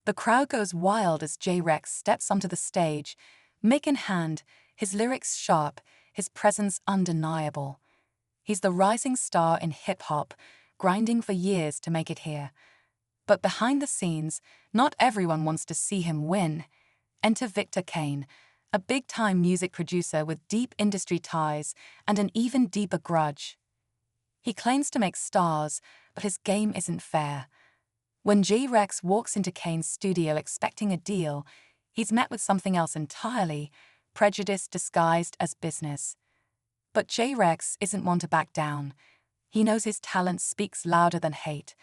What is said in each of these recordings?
The crowd goes wild as J-Rex steps onto the stage, mic in hand, his lyrics sharp, his presence undeniable. He's the rising star in hip-hop, grinding for years to make it here. But behind the scenes, not everyone wants to see him win. Enter Victor Kane, a big-time music producer with deep industry ties and an even deeper grudge. He claims to make stars, but his game isn't fair. When J-Rex walks into Kane's studio expecting a deal, he's met with something else entirely, Prejudice disguised as business. But J-Rex isn't one to back down. He knows his talent speaks louder than hate.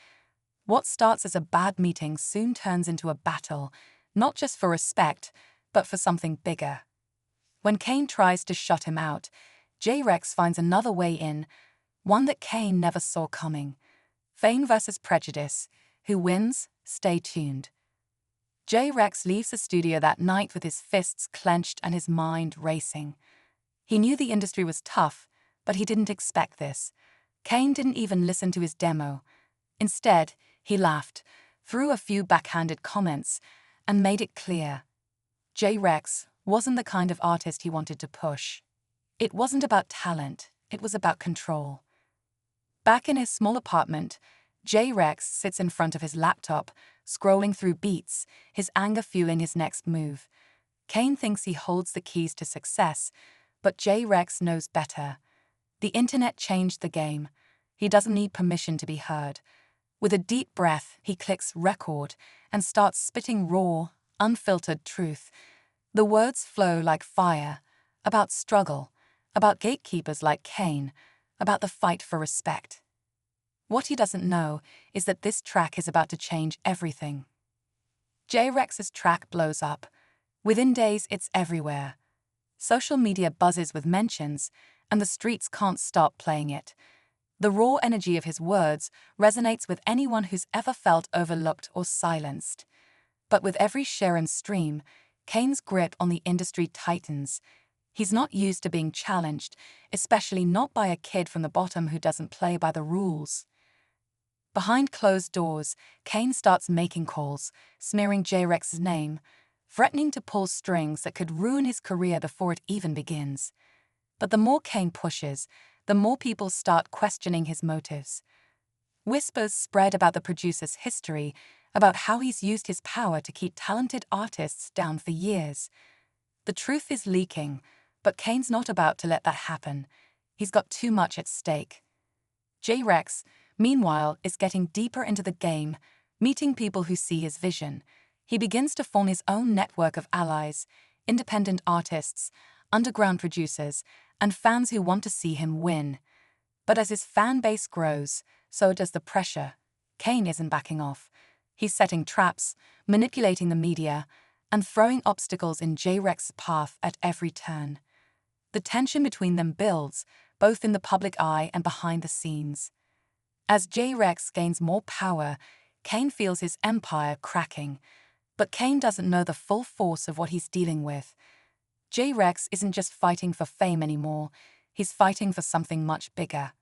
What starts as a bad meeting soon turns into a battle, not just for respect, but for something bigger. When Kane tries to shut him out, J-Rex finds another way in, one that Kane never saw coming. Fame versus Prejudice. Who wins? Stay tuned. J-Rex leaves the studio that night with his fists clenched and his mind racing. He knew the industry was tough, but he didn't expect this. Kane didn't even listen to his demo. Instead, he laughed, threw a few backhanded comments, and made it clear. J-Rex wasn't the kind of artist he wanted to push. It wasn't about talent, it was about control. Back in his small apartment, J-Rex sits in front of his laptop, scrolling through beats, his anger fueling his next move. Kane thinks he holds the keys to success, but J-Rex knows better. The internet changed the game. He doesn't need permission to be heard. With a deep breath, he clicks record and starts spitting raw, unfiltered truth. The words flow like fire, about struggle, about gatekeepers like Kane, about the fight for respect. What he doesn't know is that this track is about to change everything. J-Rex's track blows up. Within days, it's everywhere. Social media buzzes with mentions, and the streets can't stop playing it. The raw energy of his words resonates with anyone who's ever felt overlooked or silenced. But with every share and stream, Kane's grip on the industry tightens. He's not used to being challenged, especially not by a kid from the bottom who doesn't play by the rules. Behind closed doors, Kane starts making calls, smearing J-Rex's name, threatening to pull strings that could ruin his career before it even begins. But the more Kane pushes, the more people start questioning his motives. Whispers spread about the producer's history, about how he's used his power to keep talented artists down for years. The truth is leaking, but Kane's not about to let that happen. He's got too much at stake. J-Rex, meanwhile, is getting deeper into the game, meeting people who see his vision. He begins to form his own network of allies, independent artists, underground producers, and fans who want to see him win. But as his fan base grows, so does the pressure. Kane isn't backing off. He's setting traps, manipulating the media, and throwing obstacles in J-Rex's path at every turn. The tension between them builds, both in the public eye and behind the scenes. As J-Rex gains more power, Kane feels his empire cracking. But Kane doesn't know the full force of what he's dealing with. J-Rex isn't just fighting for fame anymore, he's fighting for something much bigger.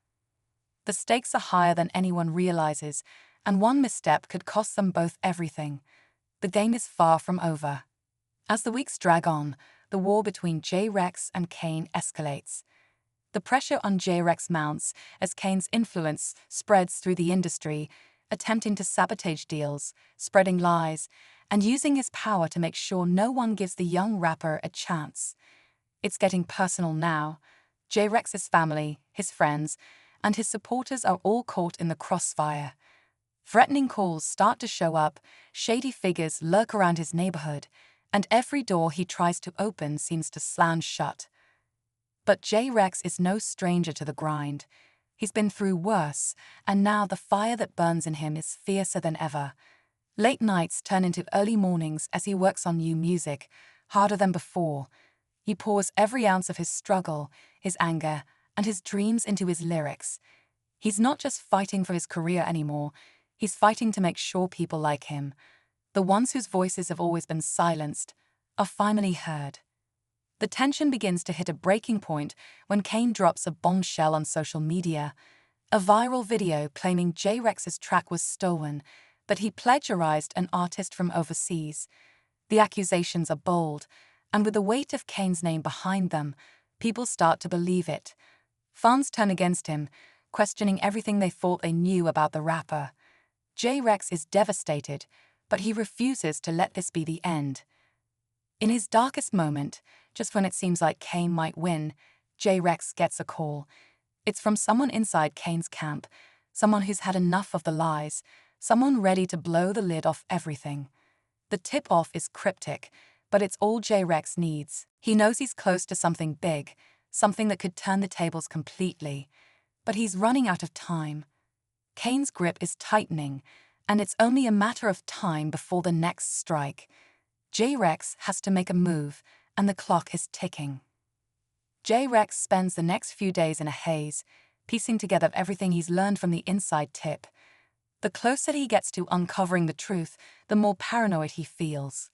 The stakes are higher than anyone realizes, and one misstep could cost them both everything. The game is far from over. As the weeks drag on, the war between J-Rex and Kane escalates. The pressure on J-Rex mounts as Kane's influence spreads through the industry, attempting to sabotage deals, spreading lies, and using his power to make sure no one gives the young rapper a chance. It's getting personal now. J-Rex's family, his friends, and his supporters are all caught in the crossfire. Threatening calls start to show up, shady figures lurk around his neighborhood, and every door he tries to open seems to slam shut. But J-Rex is no stranger to the grind. He's been through worse, and now the fire that burns in him is fiercer than ever. Late nights turn into early mornings as he works on new music, harder than before. He pours every ounce of his struggle, his anger, and his dreams into his lyrics. He's not just fighting for his career anymore, he's fighting to make sure people like him, the ones whose voices have always been silenced, are finally heard. The tension begins to hit a breaking point when Kane drops a bombshell on social media, a viral video claiming J-Rex's track was stolen, but he plagiarized an artist from overseas. The accusations are bold, and with the weight of Kane's name behind them, people start to believe it. Fans turn against him, questioning everything they thought they knew about the rapper. J-Rex is devastated, but he refuses to let this be the end. In his darkest moment, just when it seems like Kane might win, J-Rex gets a call. It's from someone inside Kane's camp, someone who's had enough of the lies, someone ready to blow the lid off everything. The tip-off is cryptic, but it's all J-Rex needs. He knows he's close to something big, something that could turn the tables completely. But he's running out of time. Kane's grip is tightening, and it's only a matter of time before the next strike. J-Rex has to make a move, and the clock is ticking. J-Rex spends the next few days in a haze, piecing together everything he's learned from the inside tip. The closer he gets to uncovering the truth, the more paranoid he feels.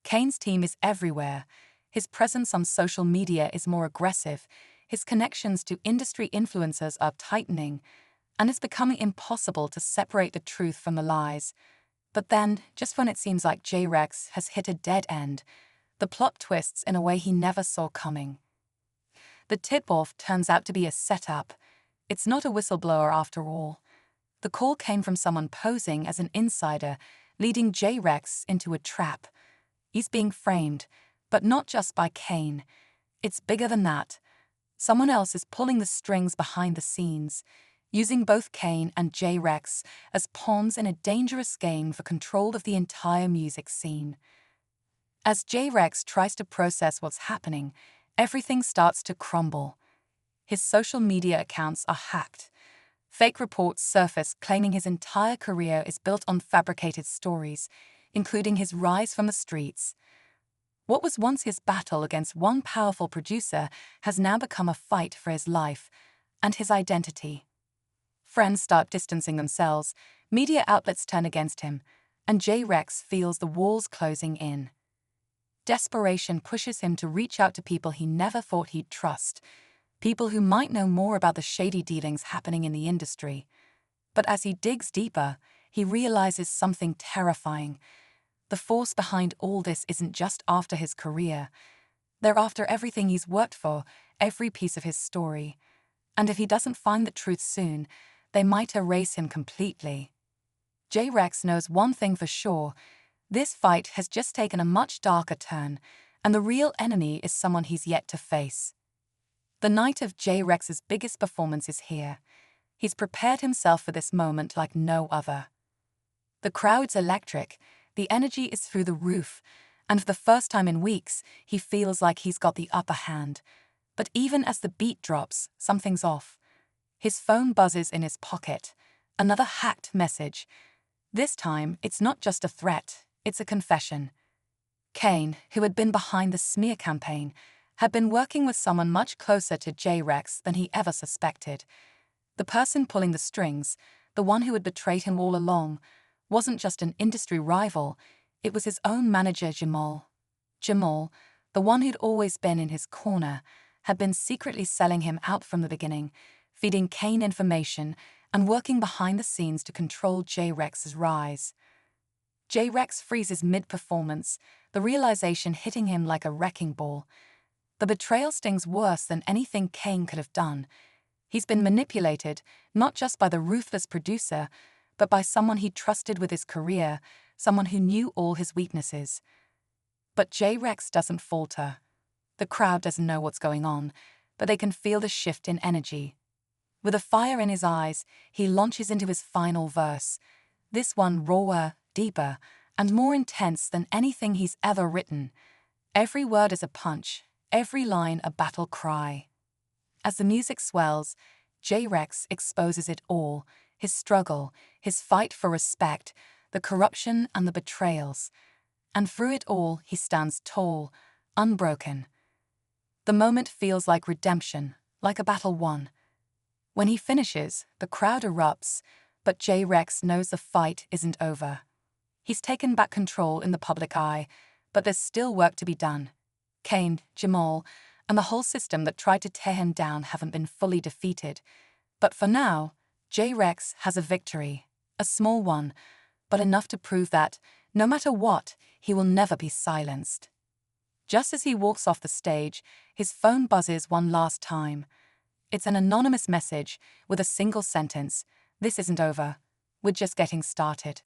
Kane's team is everywhere. His presence on social media is more aggressive. His connections to industry influencers are tightening, and it's becoming impossible to separate the truth from the lies. But then, just when it seems like J-Rex has hit a dead end, the plot twists in a way he never saw coming. The tip-off turns out to be a setup. It's not a whistleblower after all. The call came from someone posing as an insider, leading J-Rex into a trap. He's being framed, but not just by Kane. It's bigger than that. Someone else is pulling the strings behind the scenes, using both Kane and J-Rex as pawns in a dangerous game for control of the entire music scene. As J-Rex tries to process what's happening, everything starts to crumble. His social media accounts are hacked. Fake reports surface claiming his entire career is built on fabricated stories, including his rise from the streets. What was once his battle against one powerful producer has now become a fight for his life and his identity. Friends start distancing themselves, media outlets turn against him, and J-Rex feels the walls closing in. Desperation pushes him to reach out to people he never thought he'd trust, people who might know more about the shady dealings happening in the industry. But as he digs deeper, he realizes something terrifying. The force behind all this isn't just after his career. They're after everything he's worked for, every piece of his story. And if he doesn't find the truth soon, they might erase him completely. J-Rex knows one thing for sure. This fight has just taken a much darker turn, and the real enemy is someone he's yet to face. The night of J-Rex's biggest performance is here. He's prepared himself for this moment like no other. The crowd's electric, the energy is through the roof, and for the first time in weeks, he feels like he's got the upper hand. But even as the beat drops, something's off. His phone buzzes in his pocket. Another hacked message. This time, it's not just a threat, it's a confession. Kane, who had been behind the smear campaign, had been working with someone much closer to J-Rex than he ever suspected. The person pulling the strings, the one who had betrayed him all along, wasn't just an industry rival, it was his own manager Jamal. Jamal, the one who'd always been in his corner, had been secretly selling him out from the beginning, feeding Kane information and working behind the scenes to control J-Rex's rise. J-Rex freezes mid-performance, the realization hitting him like a wrecking ball. The betrayal stings worse than anything Kane could have done. He's been manipulated, not just by the ruthless producer, but by someone he trusted with his career, someone who knew all his weaknesses. But J-Rex doesn't falter. The crowd doesn't know what's going on, but they can feel the shift in energy. With a fire in his eyes, he launches into his final verse. This one rawer, deeper, and more intense than anything he's ever written. Every word is a punch, every line a battle cry. As the music swells, J-Rex exposes it all, his struggle, his fight for respect, the corruption and the betrayals. And through it all, he stands tall, unbroken. The moment feels like redemption, like a battle won. When he finishes, the crowd erupts, but J-Rex knows the fight isn't over. He's taken back control in the public eye, but there's still work to be done. Kane, Jamal, and the whole system that tried to tear him down haven't been fully defeated. But for now, J-Rex has a victory, a small one, but enough to prove that, no matter what, he will never be silenced. Just as he walks off the stage, his phone buzzes one last time. It's an anonymous message with a single sentence: "This isn't over. We're just getting started."